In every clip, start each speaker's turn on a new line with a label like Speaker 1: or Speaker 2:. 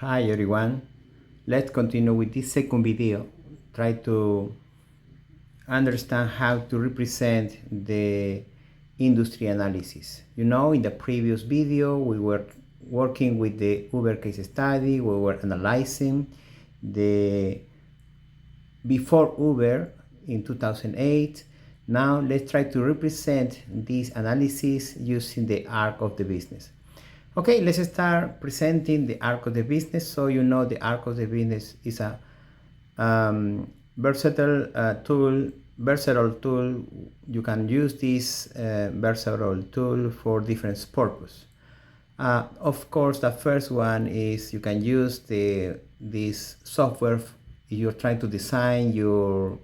Speaker 1: Hi everyone, let's continue with this second video. Try to understand how to represent the industry analysis. In the previous video we were working with the Uber case study. We were analyzing the before Uber in 2008. Now let's try to represent this analysis using the arc of the business. Okay, let's start presenting the arc of the business. So the arc of the business is a versatile tool. You can use this versatile tool for different purposes. Of course, the first one is you can use this software if you're trying to design your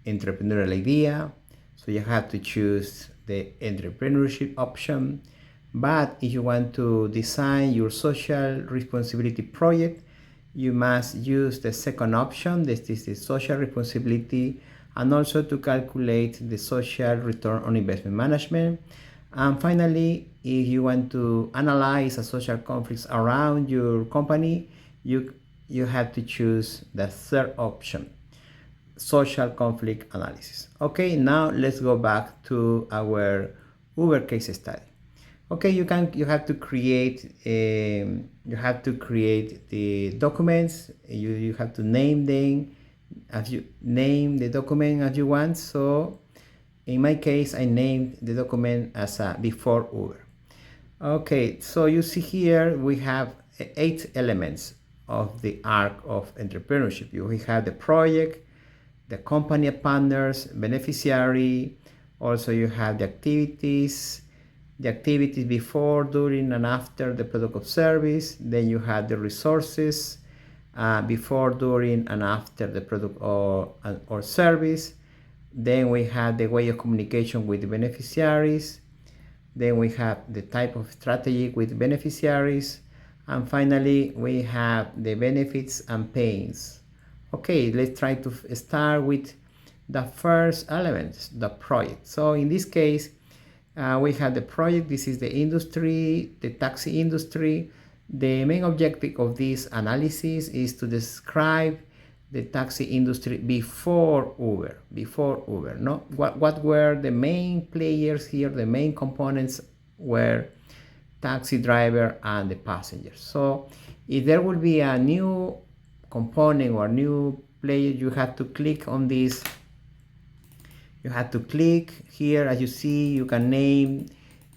Speaker 1: entrepreneurial idea. So you have to choose the entrepreneurship option. But if you want to design your social responsibility project, you must use the second option. This is the social responsibility, and also to calculate the social return on investment management. And finally, if you want to analyze a social conflicts around your company, you have to choose the third option, social conflict analysis. Okay, now let's go back to our Uber case study. Okay, you have to create the documents. You have to name them as you name the document as you want. So in my case, I named the document as a before Uber. Okay, so you see here we have 8 elements of the arc of entrepreneurship. We have the project, the company partners, beneficiary. Also you have the activities before, during, and after the product or service. Then you have the resources before, during, and after the product or service. Then we have the way of communication with the beneficiaries. Then we have the type of strategy with beneficiaries. And finally, we have the benefits and pains. Okay, let's try to start with the first element, the project. So in this case, we have the project. This is the industry, the taxi industry. The main objective of this analysis is to describe the taxi industry before Uber. No? What were the main players here? The main components were taxi driver and the passengers. So if there will be a new component or new player, you have to click on this. You have to click here. As you see, you can name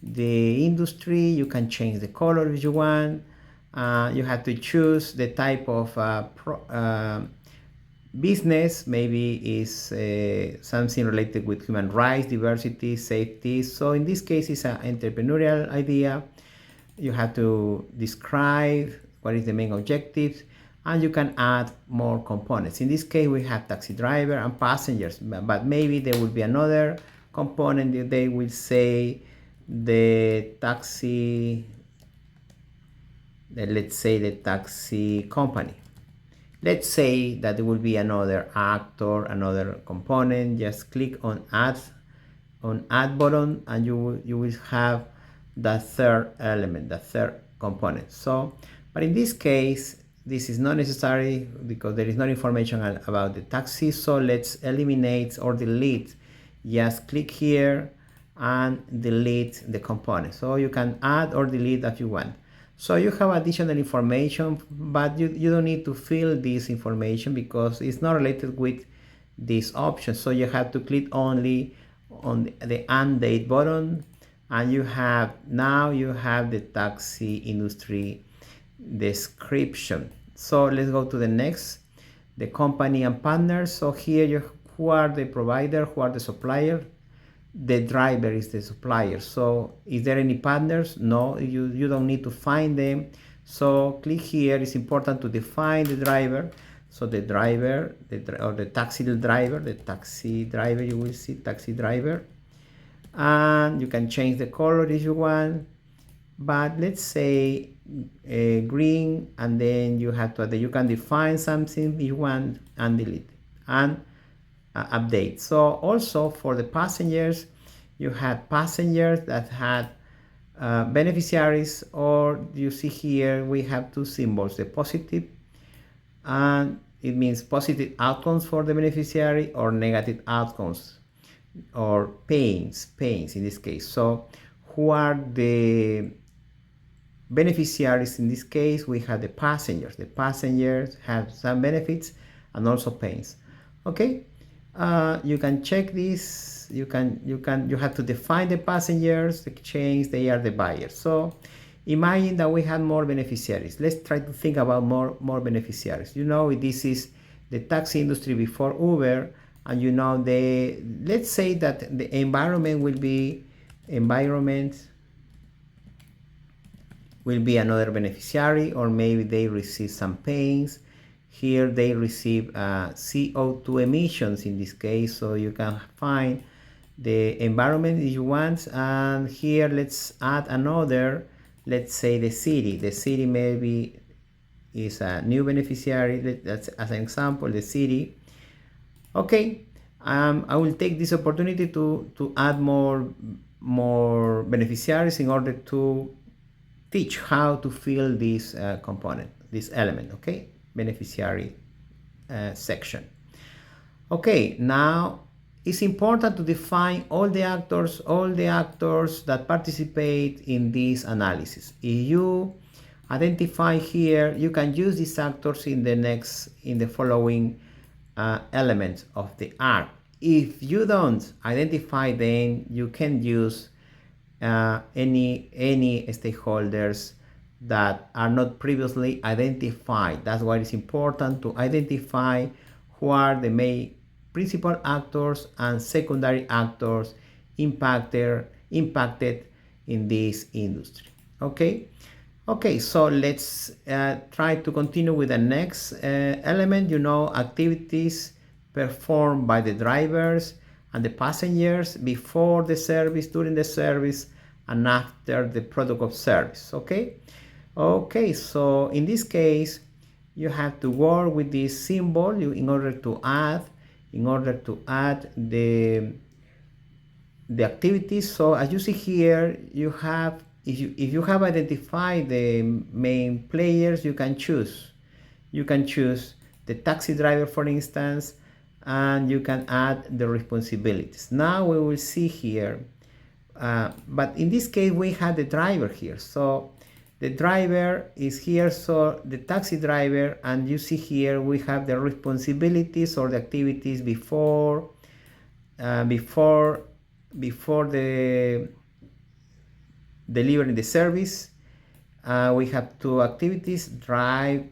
Speaker 1: the industry. You can change the color if you want. You have to choose the type of business. Maybe is something related with human rights, diversity, safety. So in this case, it's an entrepreneurial idea. You have to describe what is the main objective, and you can add more components. In this case, we have taxi driver and passengers, but maybe there will be another component that they will say the taxi, let's say the taxi company. Let's say that there will be another actor, another component. Just click on add button, and you will have the third element, the third component. So, but in this case, this is not necessary because there is no information about the taxi. So let's eliminate or delete. Just click here and delete the component. So you can add or delete if you want. So you have additional information, but you don't need to fill this information because it's not related with this option. So you have to click only on the undate button, and you have the taxi industry description. So let's go to the next, the company and partners. So here who are the provider, who are the supplier? The driver is the supplier. So is there any partners? No, you don't need to find them. So click here. It's important to define the driver. So the driver, the taxi driver, you will see taxi driver, and you can change the color if you want. But let's say green, and then you can define something you want and delete and update. So also for the passengers, you had passengers that had beneficiaries, or you see here we have two symbols, the positive, and it means positive outcomes for the beneficiary, or negative outcomes, or pains in this case. So who are the beneficiaries in this case? We have the passengers. The passengers have some benefits and also pains. Okay, you can check this. You have to define the passengers, the exchange, they are the buyers. So imagine that we had more beneficiaries. Let's try to think about more beneficiaries. You know, this is the taxi industry before Uber, and you know, let's say that the environment will be another beneficiary, or maybe they receive some pains. Here they receive CO2 emissions in this case, so you can find the environment you want. And here let's add another, let's say the city. The city maybe is a new beneficiary. That's as an example, the city. Okay, I will take this opportunity to add more beneficiaries in order to teach how to fill this component, this element. Okay, beneficiary section. Okay, now it's important to define all the actors that participate in this analysis. If you identify here, you can use these actors in the following elements of the Ark. If you don't identify them, you can use any stakeholders that are not previously identified. That's why it's important to identify who are the main principal actors and secondary actors impacted in this industry. Okay, so let's try to continue with the next element. You know, activities performed by the drivers and the passengers before the service, during the service, and after the product of service. Okay, so in this case, you have to work with this symbol in order to add the activities. So as you see here, you have, if you have identified the main players, you can choose the taxi driver, for instance, and you can add the responsibilities. Now we will see here, but in this case we have the driver here. So the driver is here, so the taxi driver, and you see here we have the responsibilities or the activities before the delivering the service. We have two activities: drive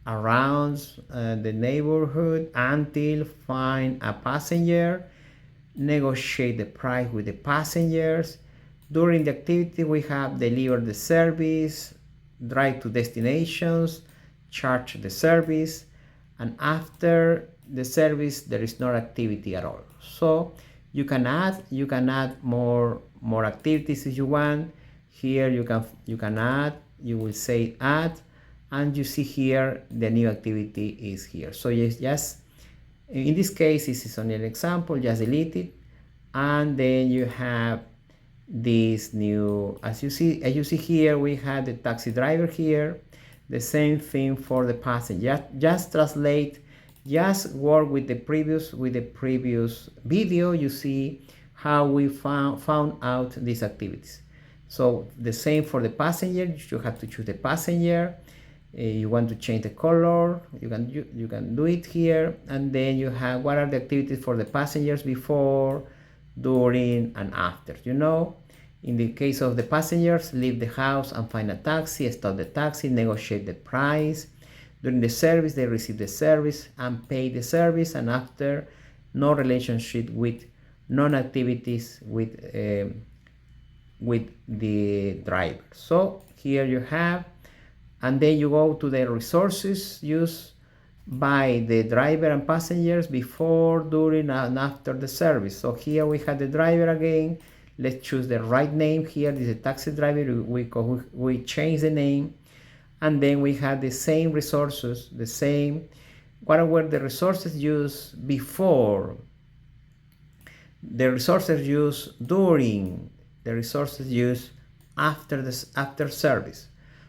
Speaker 1: around the neighborhood until find a passenger, negotiate the price with the passengers. During the activity, we have deliver the service, drive to destinations, charge the service, and after the service, there is no activity at all. So you can add more activities if you want. Here you can add. You will say add, and you see here the new activity is here. So just in this case, this is only an example. Just delete it, and then you have this new, as you see here, we had the taxi driver here. The same thing for the passenger. Just translate, just work with the previous video. You see how we found out these activities. So the same for the passenger. You have to choose the passenger. You want to change the color, you can do it here, and then you have what are the activities for the passengers before, during, and after. You know, in the case of the passengers, leave the house and find a taxi, stop the taxi, negotiate the price. During the service, they receive the service and pay the service, and after, no relationship with non-activities with the driver. So here you have, and then you go to the resources used by the driver and passengers before, during, and after the service. So here we have the driver again. Let's choose the right name here. This is a taxi driver. We change the name, and then we have the same resources, what were the resources used before, the resources used during, the resources used after service.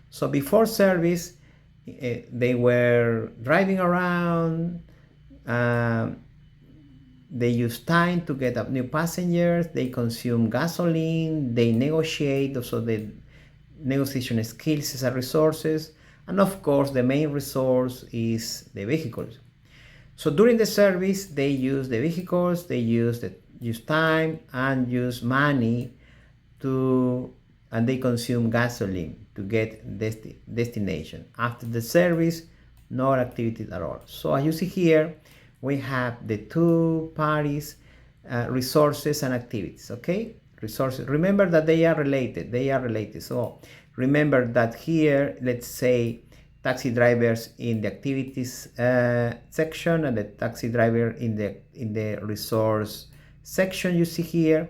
Speaker 1: So before service, they were driving around. They use time to get up new passengers. They consume gasoline. They negotiate. So the negotiation skills as a resources, and of course the main resource is the vehicles. So during the service, they use the vehicles. They use time and use money and they consume gasoline to get destination. After the service, no activities at all. So as you see here, we have the two parties, resources and activities. Okay, resources. Remember that they are related. They are related. So remember that here, let's say taxi drivers in the activities section and the taxi driver in the resource section. You see here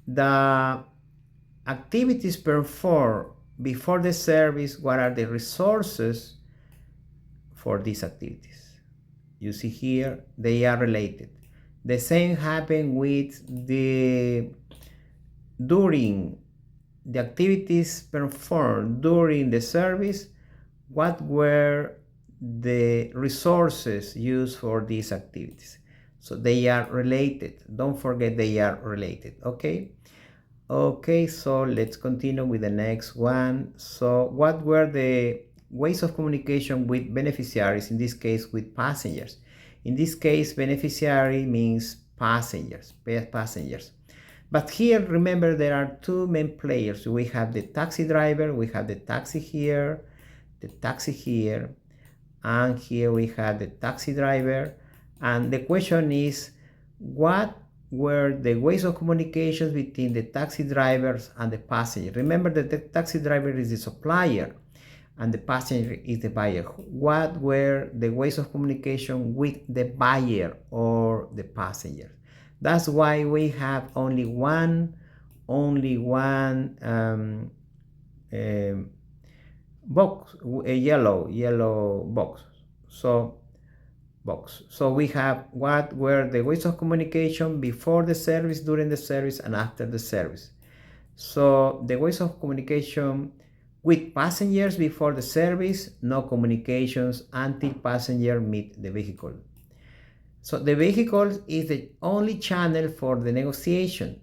Speaker 1: the activities performed before the service. What are the resources for these activities? You see here, they are related. The same happened with during the activities performed during the service. What were the resources used for these activities? So they are related. Don't forget they are related. Okay. Okay, so let's continue with the next one. So what were the ways of communication with beneficiaries, in this case with passengers? In this case, beneficiary means passengers. But here, remember, there are two main players. We have the taxi driver, we have the taxi here, and here we have the taxi driver. And the question is, what were the ways of communications between the taxi drivers and the passenger? Remember that the taxi driver is the supplier and the passenger is the buyer. What were the ways of communication with the buyer or the passenger? That's why we have only one box, a yellow box. So we have what were the ways of communication before the service, during the service, and after the service. So the ways of communication with passengers before the service, no communications until passenger meet the vehicle. So the vehicle is the only channel for the negotiation.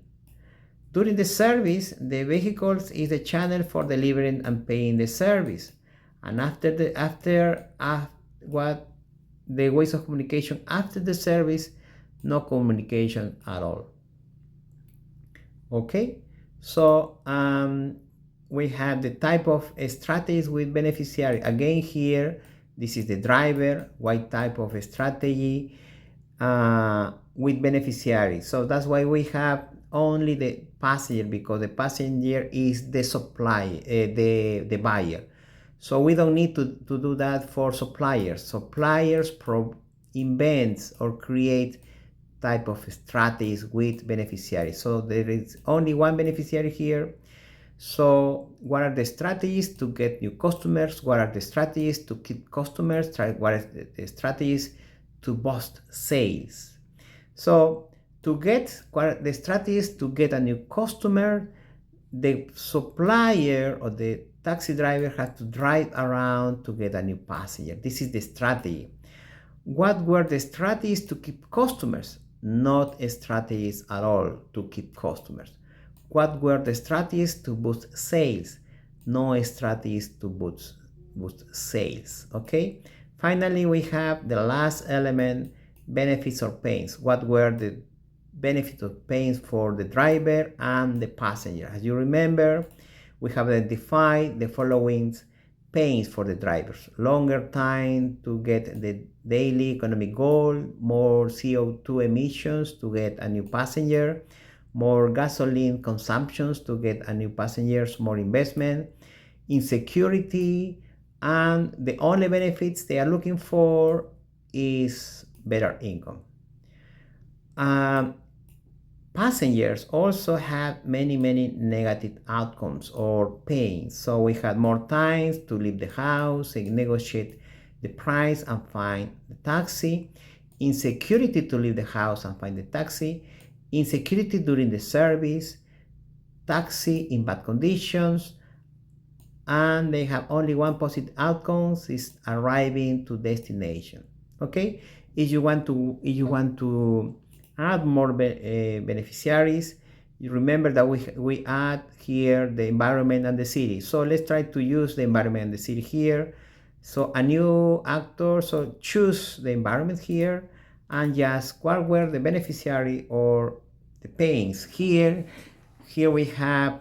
Speaker 1: During the service, the vehicle is the channel for delivering and paying the service. And the ways of communication after the service, no communication at all. Okay, so we have the type of strategies with beneficiary. Again here, this is the driver, what type of strategy with beneficiary. So that's why we have only the passenger, because the passenger is the supply, the buyer. So we don't need to do that for suppliers. Suppliers invent or create type of strategies with beneficiaries. So there is only one beneficiary here. So what are the strategies to get new customers? What are the strategies to keep customers? What are the strategies to boost sales? So what are the strategies to get a new customer? The supplier or the taxi driver has to drive around to get a new passenger. This is the strategy. What were the strategies to keep customers? Not strategies at all to keep customers. What were the strategies to boost sales? No strategies to boost sales. Okay. Finally, we have the last element, benefits or pains. What were the benefits or pains for the driver and the passenger? As you remember, we have identified the following pains for the drivers: longer time to get the daily economic goal, more CO2 emissions to get a new passenger, more gasoline consumptions to get a new passengers, more investment, insecurity, and the only benefits they are looking for is better income. Passengers also have many negative outcomes or pains. So we had more time to leave the house, negotiate the price and find the taxi, insecurity to leave the house and find the taxi, insecurity during the service, taxi in bad conditions, and they have only one positive outcome, is arriving to destination. Okay, if you want to add more beneficiaries, you remember that we add here the environment and the city. So let's try to use the environment and the city here. So a new actor, so choose the environment here and just what were the beneficiary or the pains here. Here we have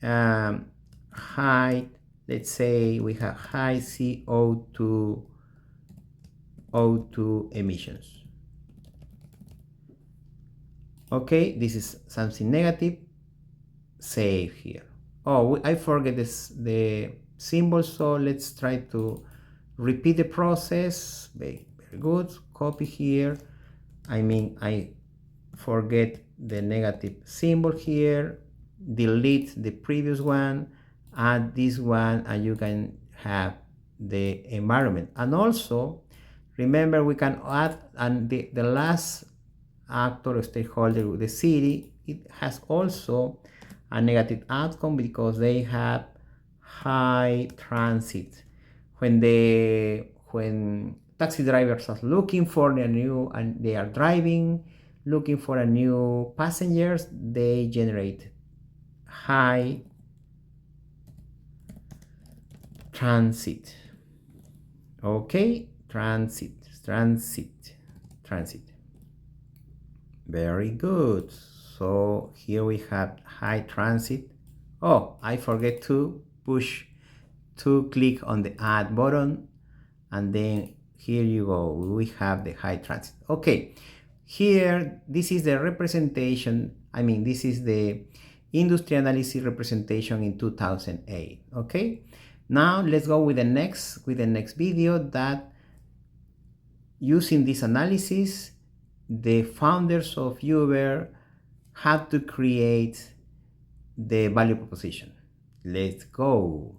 Speaker 1: high, let's say we have high CO2 emissions. Okay, this is something negative. Save here. Oh, I forget the symbol, so let's try to repeat the process. Very good. Copy here. I forget the negative symbol here. Delete the previous one. Add this one, and you can have the environment. And also, remember we can add, and the last actor or stakeholder, the city, it has also a negative outcome because they have high transit. When taxi drivers are looking for a new, and they are driving, looking for a new passengers, they generate high transit. Okay, transit. Very good. So here we have high transit. Oh, I forget to click on the add button, and then here you go, we have the high transit. Okay, here this is the representation, this is the industry analysis representation in 2008. Okay, now let's go with the next video, that using this analysis the founders of Uber had to create the value proposition. Let's go.